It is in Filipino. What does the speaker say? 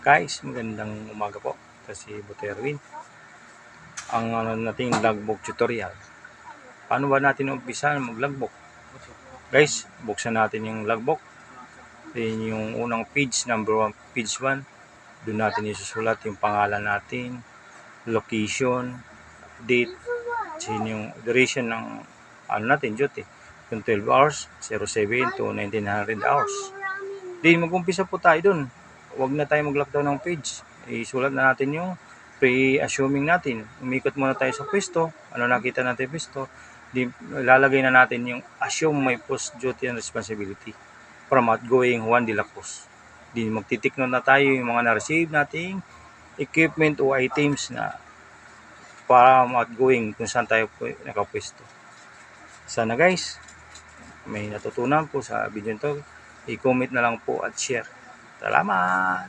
Guys, magandang umaga po. Kasi Buterwin. Ang nating logbook tutorial. Paano ba natin umpisa mag-logbook? Guys, buksan natin yung logbook. Then yung unang page, number 1, page 1. Doon natin isusulat yung pangalan natin, location, date, yung duration ng natin, duty. Kung 12 hours, 07 to 1900 hours. Then mag-umpisa po tayo doon. Huwag na tayo mag-lockdown ng page. Isulat na natin yung pre-assuming natin. Umikot muna tayo sa pwesto. Ano nakita natin pwesto? Di, lalagay na natin yung assume my post duty and responsibility from outgoing Juan de la Cruz. Di magtitik na tayo yung mga na-receive nating equipment o items na para outgoing kung saan tayo nakapwesto. Sana guys, may natutunan po sa video nito. I-comment na lang po at share. Salamat!